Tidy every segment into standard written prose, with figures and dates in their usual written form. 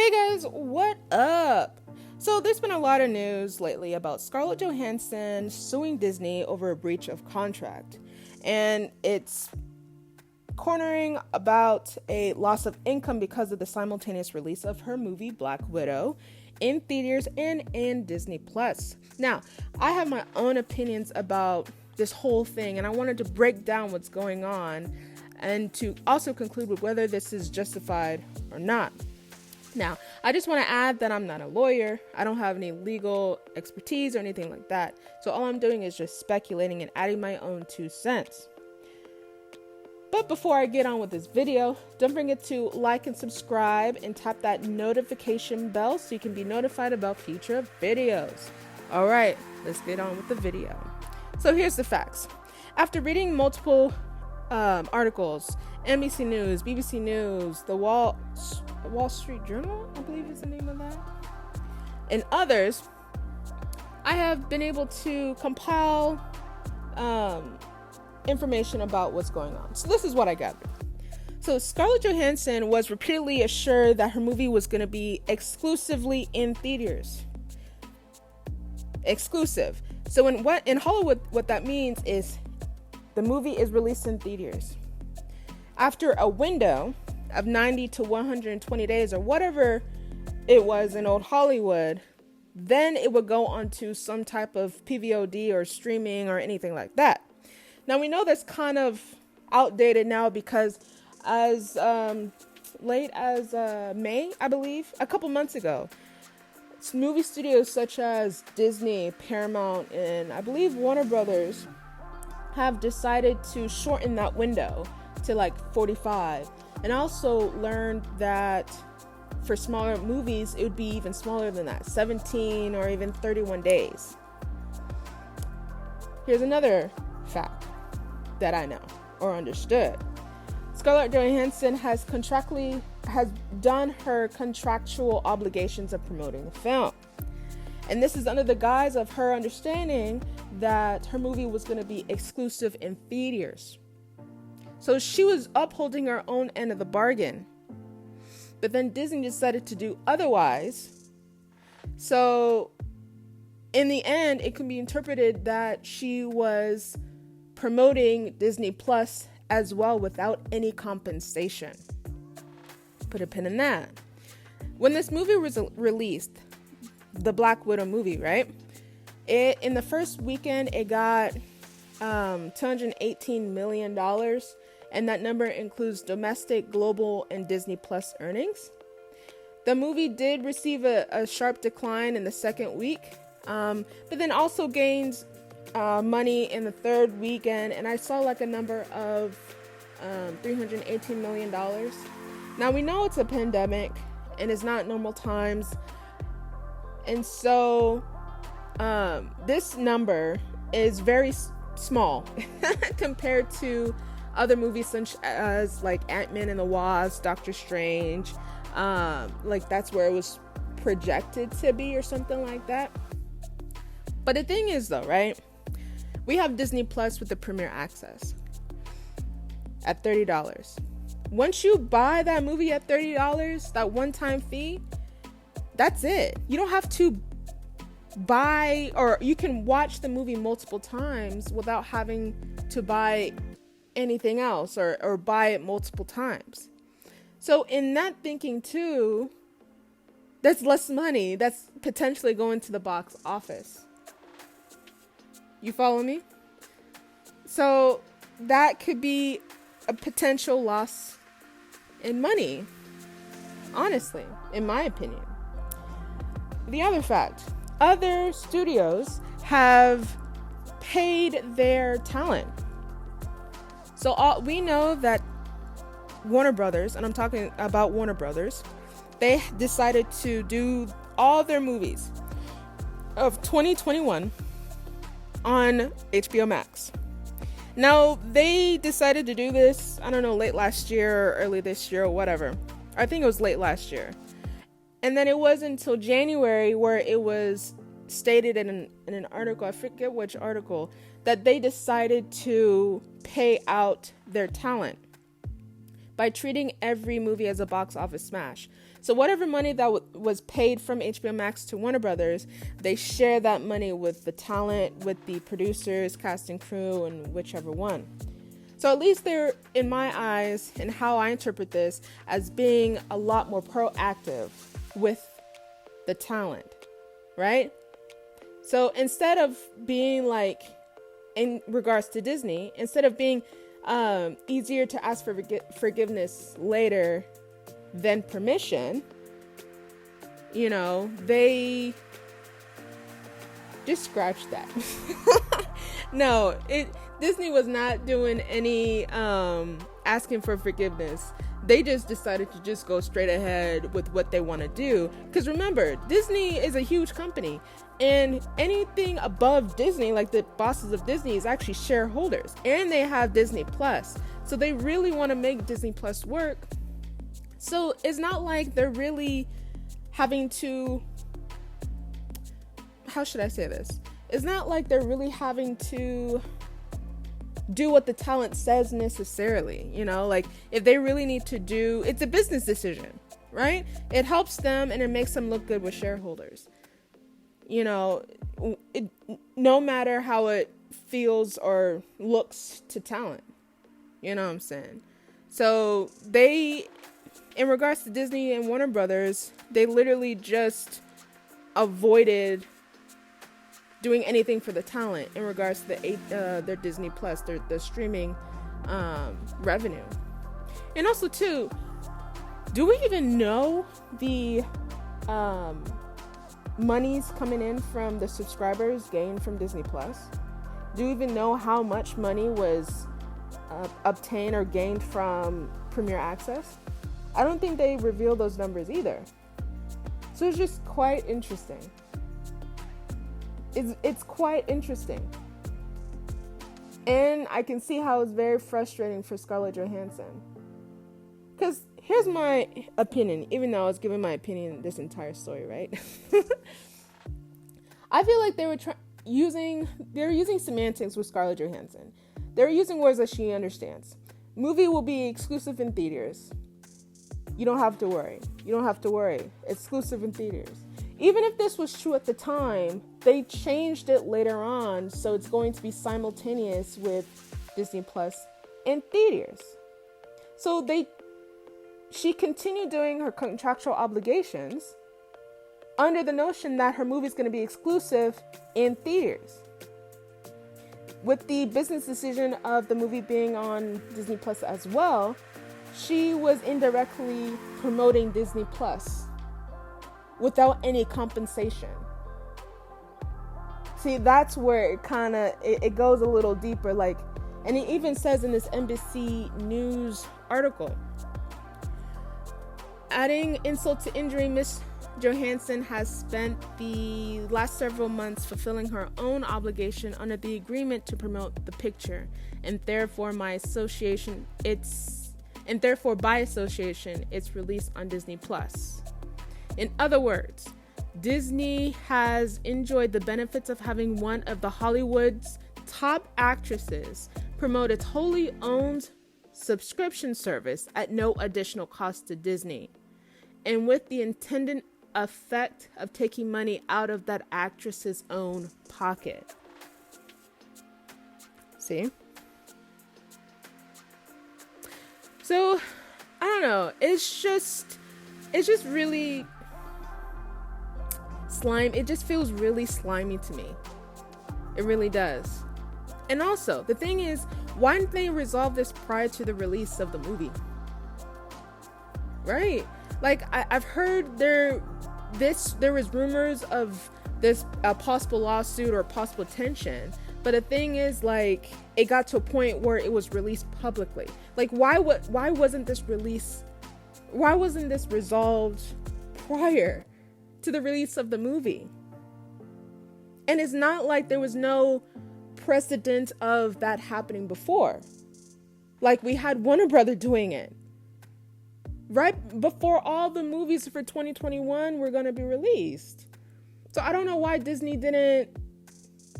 Hey guys, what up? So there's been a lot of news lately about Scarlett Johansson suing Disney over a breach of contract. And it's cornering about a loss of income because of the simultaneous release of her movie Black Widow in theaters and in Disney Plus. Now, I have my own opinions about this whole thing, and I wanted to break down what's going on and to also conclude with whether this is justified or not. Now, I just want to add that I'm not a lawyer. I don't have any legal expertise or anything like that. So all I'm doing is just speculating and adding my own 2 cents. But before I get on with this video, don't forget to like and subscribe and tap that notification bell so you can be notified about future videos. All right, let's get on with the video. So here's the facts. After reading multiple articles, NBC News, BBC News, the Wall Street Journal, I believe is the name of that, and others, I have been able to compile information about what's going on. So this is what I gathered. So Scarlett Johansson was repeatedly assured that her movie was going to be exclusively in theaters. Exclusive. So in Hollywood, what that means is the movie is released in theaters. After a window of 90 to 120 days or whatever it was in old Hollywood, then it would go onto some type of PVOD or streaming or anything like that. Now we know that's kind of outdated now because as late as May, I believe, a couple months ago, movie studios such as Disney, Paramount, and I believe Warner Brothers have decided to shorten that window to like 45. And I also learned that for smaller movies, it would be even smaller than that, 17 or even 31 days. Here's another fact that I know or understood. Scarlett Johansson has done her contractual obligations of promoting the film. And this is under the guise of her understanding that her movie was going to be exclusive in theaters. So she was upholding her own end of the bargain. But then Disney decided to do otherwise. So in the end, it can be interpreted that she was promoting Disney Plus as well without any compensation. Put a pin in that. When this movie was released, the Black Widow movie, right? In the first weekend, it got $218 million. And that number includes domestic, global, and Disney Plus earnings. The movie did receive a sharp decline in the second week, but then also gained money in the third weekend, and I saw like a number of $318 million. Now we know it's a pandemic, and it's not normal times, and so this number is very small compared to other movies such as like Ant-Man and the Wasp, Doctor Strange, like that's where it was projected to be or something like that. But the thing is though, right? We have Disney Plus with the Premier Access at $30. Once you buy that movie at $30, that one-time fee, that's it. You don't have to buy, or you can watch the movie multiple times without having to buy anything else or buy it multiple times. So in that thinking too, that's less money that's potentially going to the box office. You follow me? So that could be a potential loss in money, honestly, in my opinion. The other fact, other studios have paid their talent. So we know that Warner Brothers, and I'm talking about Warner Brothers, they decided to do all their movies of 2021 on HBO Max. Now, they decided to do this, I don't know, late last year or early this year or whatever. I think it was late last year. And then it wasn't until January where it was stated in an article, I forget which article, that they decided to pay out their talent by treating every movie as a box office smash. So whatever money that was paid from HBO Max to Warner Brothers, they share that money with the talent, with the producers, cast and crew, and whichever one. So at least they're, in my eyes, and how I interpret this, as being a lot more proactive with the talent, right? So instead of being like, in regards to Disney, instead of being easier to ask for forgiveness later than permission, you know, they just scratched that. No, Disney was not doing any asking for forgiveness. They just decided to just go straight ahead with what they want to do. Because remember, Disney is a huge company, and anything above Disney, like the bosses of Disney, is actually shareholders, and they have Disney Plus. So they really want to make Disney Plus work. So it's not like they're really having to, how should I say this? It's not like they're really having to do what the talent says necessarily, you know, like if they really need to do, it's a business decision, right? It helps them and it makes them look good with shareholders, you know, no matter how it feels or looks to talent, you know what I'm saying? So they, in regards to Disney and Warner Brothers, they literally just avoided doing anything for the talent in regards to their Disney Plus, their streaming revenue. And also too, do we even know the monies coming in from the subscribers gained from Disney Plus? Do we even know how much money was obtained or gained from Premier Access? I don't think they reveal those numbers either. So it's just quite interesting. It's quite interesting. And I can see how it's very frustrating for Scarlett Johansson. Because here's my opinion, even though I was giving my opinion in this entire story, right? I feel like they were using semantics with Scarlett Johansson. They were using words that she understands. Movie will be exclusive in theaters. You don't have to worry. Exclusive in theaters. Even if this was true at the time, they changed it later on, so it's going to be simultaneous with Disney Plus in theaters. So she continued doing her contractual obligations under the notion that her movie is going to be exclusive in theaters. With the business decision of the movie being on Disney Plus as well, she was indirectly promoting Disney Plus without any compensation. See, that's where it kind of it goes a little deeper, like, and it even says in this NBC News article, adding insult to injury, Miss Johansson has spent the last several months fulfilling her own obligation under the agreement to promote the picture, and therefore by association its release on Disney Plus. In other words, Disney has enjoyed the benefits of having one of the Hollywood's top actresses promote its wholly owned subscription service at no additional cost to Disney, and with the intended effect of taking money out of that actress's own pocket. See? So, I don't know. It's just really slime. It just feels really slimy to me. It really does. And also, the thing is, why didn't they resolve this prior to the release of the movie? Right? Like, I've heard there was rumors of this possible lawsuit or possible tension, but the thing is, like, it got to a point where it was released publicly. Like, why wasn't this resolved prior to the release of the movie? And it's not like there was no precedent of that happening before. Like, we had Warner Brother doing it right before all the movies for 2021 were going to be released. So I don't know why Disney didn't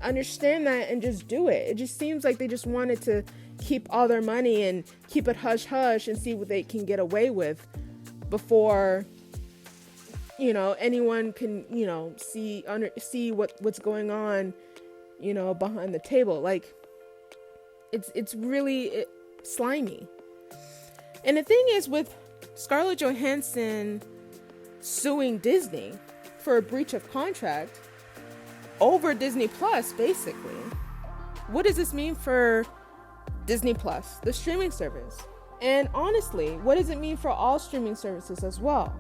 understand that and just do it. It just seems like they just wanted to keep all their money and keep it hush hush and see what they can get away with before anyone can, see what's going on, behind the table. Like, it's really slimy. And the thing is, with Scarlett Johansson suing Disney for a breach of contract over Disney Plus, basically, what does this mean for Disney Plus, the streaming service? And honestly, what does it mean for all streaming services as well?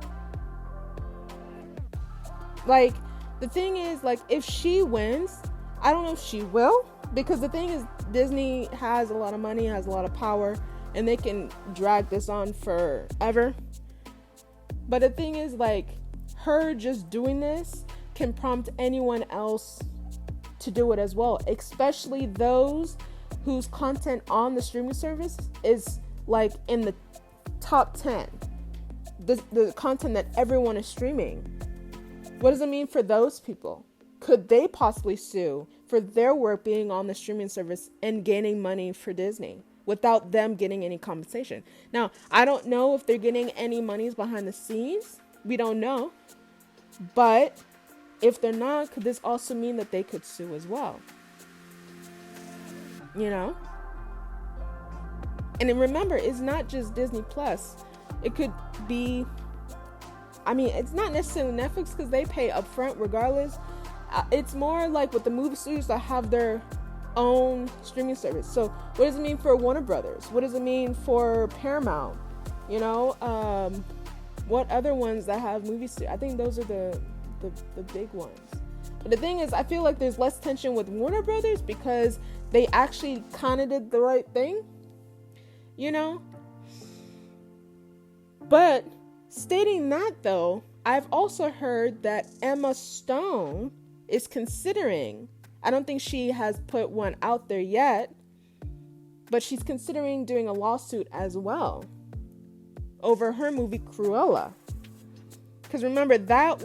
Like, the thing is, like, if she wins, I don't know if she will, because the thing is, Disney has a lot of money, has a lot of power, and they can drag this on forever. But the thing is, like, her just doing this can prompt anyone else to do it as well, especially those whose content on the streaming service is like in the top 10, the content that everyone is streaming. What does it mean for those people? Could they possibly sue for their work being on the streaming service and gaining money for Disney without them getting any compensation? Now, I don't know if they're getting any monies behind the scenes. We don't know. But if they're not, could this also mean that they could sue as well? And then remember, it's not just Disney Plus. It could be, it's not necessarily Netflix because they pay upfront regardless. It's more like with the movie studios that have their own streaming service. So what does it mean for Warner Brothers? What does it mean for Paramount? What other ones that have movie studios? I think those are the big ones. But the thing is, I feel like there's less tension with Warner Brothers because they actually kind of did the right thing, But stating that, though, I've also heard that Emma Stone is considering, I don't think she has put one out there yet, but she's considering doing a lawsuit as well over her movie Cruella. Because remember, I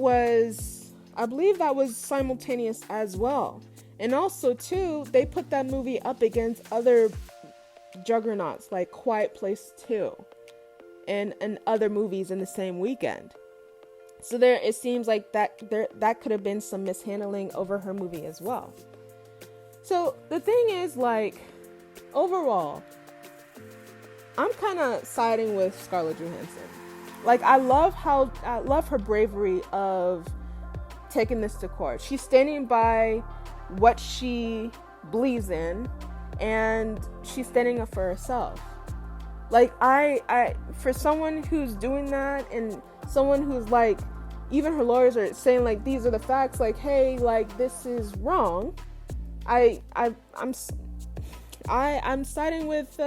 believe that was simultaneous as well. And also, too, they put that movie up against other juggernauts like Quiet Place 2 and other movies in the same weekend. So it seems like that could have been some mishandling over her movie as well. So the thing is, like, overall, I'm kind of siding with Scarlett Johansson. Like, I love her bravery of taking this to court. She's standing by what she believes in, and she's standing up for herself. Like, I for someone who's doing that, and someone who's like, even her lawyers are saying like, these are the facts, like, hey, like, this is wrong. I'm siding with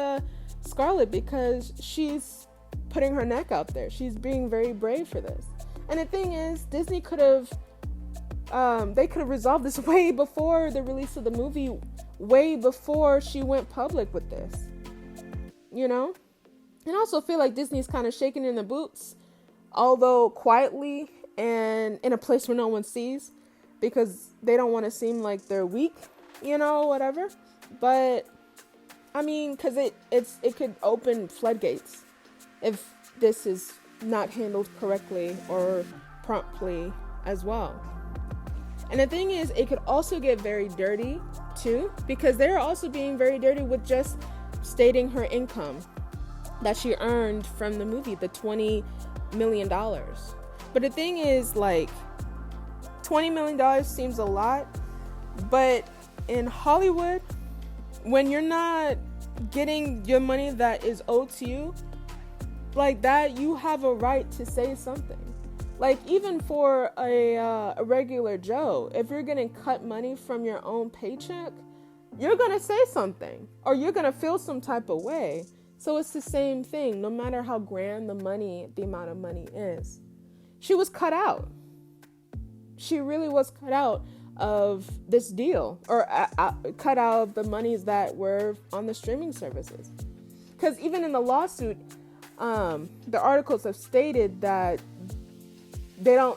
Scarlett because she's putting her neck out there. She's being very brave for this. And the thing is, Disney could have resolved this way before the release of the movie, way before she went public with this, And I also feel like Disney's kind of shaking in the boots, although quietly and in a place where no one sees, because they don't want to seem like they're weak, whatever. But because it could open floodgates if this is not handled correctly or promptly as well. And the thing is, it could also get very dirty too, because they're also being very dirty with just stating her income that she earned from the movie, the $20 million. But the thing is, like, $20 million seems a lot, but in Hollywood, when you're not getting your money that is owed to you, like that, you have a right to say something. Like, even for a regular Joe, if you're getting cut money from your own paycheck, you're going to say something, or you're going to feel some type of way. So it's the same thing, no matter how grand the amount of money is. She was cut out. She really was cut out of this deal, or cut out of the monies that were on the streaming services. Because even in the lawsuit, the articles have stated that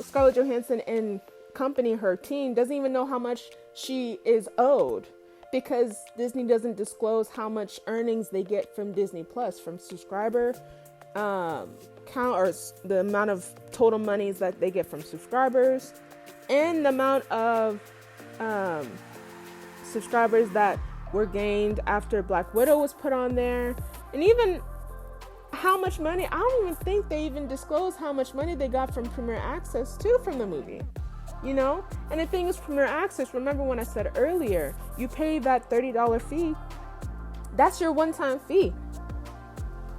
Scarlett Johansson and company, her team, doesn't even know how much she is owed, because Disney doesn't disclose how much earnings they get from Disney Plus, from subscriber count, or the amount of total monies that they get from subscribers, and the amount of subscribers that were gained after Black Widow was put on there, and even how much money. I don't even think they even disclosed how much money they got from Premier Access too from the movie, you know. And the thing is, Premier Access, remember when I said earlier, you pay that $30 fee, that's your one-time fee,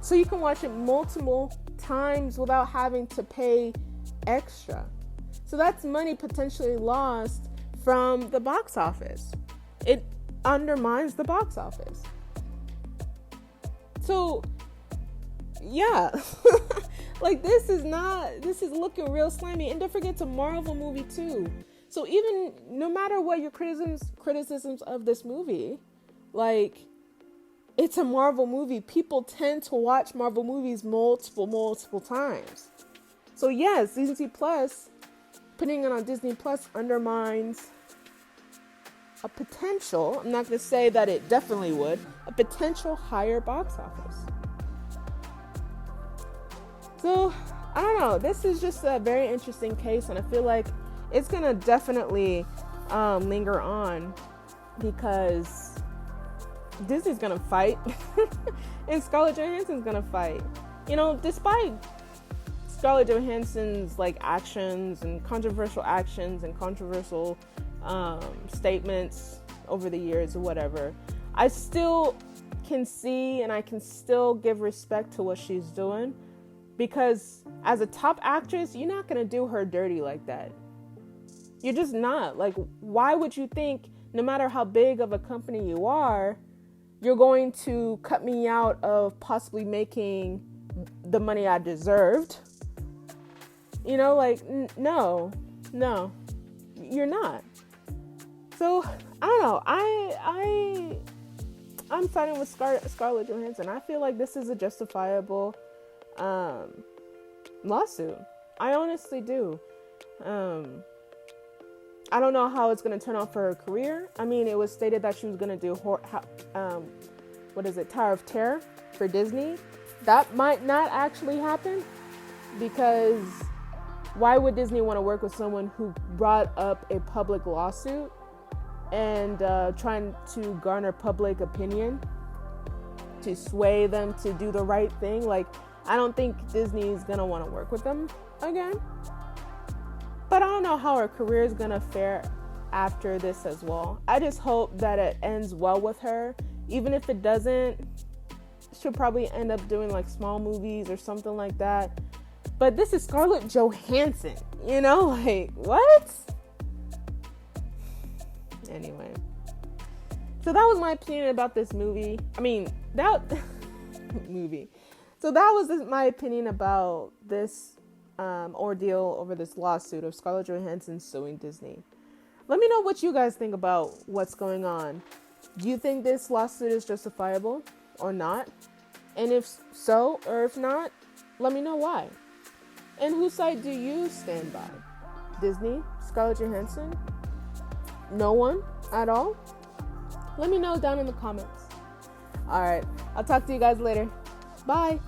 so you can watch it multiple times without having to pay extra. So that's money potentially lost from the box office. It undermines the box office. So yeah, like this is looking real slimy. And don't forget, it's a Marvel movie too. So even no matter what your criticisms of this movie, like, it's a Marvel movie. People tend to watch Marvel movies multiple times. So yes, Disney Plus, putting it on Disney Plus undermines a potential, I'm not going to say that it definitely would, a potential higher box office. So, I don't know. This is just a very interesting case, and I feel like it's going to definitely linger on, because Disney's going to fight and Scarlett Johansson's going to fight. You know, despite Scarlett Johansson's like actions and controversial statements over the years or whatever, I still can see and I can still give respect to what she's doing, because as a top actress, you're not going to do her dirty like that. You're just not. Like, why would you think, no matter how big of a company you are, you're going to cut me out of possibly making the money I deserved? You know, like, no, you're not. So, I don't know. I'm siding with Scarlett Johansson. I feel like this is a justifiable lawsuit. I honestly do. I don't know how it's going to turn out for her career. I mean, it was stated that she was going to do Tower of Terror for Disney. That might not actually happen, because why would Disney want to work with someone who brought up a public lawsuit and trying to garner public opinion to sway them to do the right thing? Like, I don't think Disney's going to want to work with them again. But I don't know how her career is going to fare after this as well. I just hope that it ends well with her. Even if it doesn't, she'll probably end up doing like small movies or something like that. But this is Scarlett Johansson, you know, like, what? Anyway. So that was my opinion about this movie. I mean, that movie. So that was my opinion about this ordeal over this lawsuit of Scarlett Johansson suing Disney. Let me know what you guys think about what's going on. Do you think this lawsuit is justifiable or not? And if so, or if not, let me know why. And whose side do you stand by? Disney? Scarlett Johansson? No one at all? Let me know down in the comments. Alright, I'll talk to you guys later. Bye!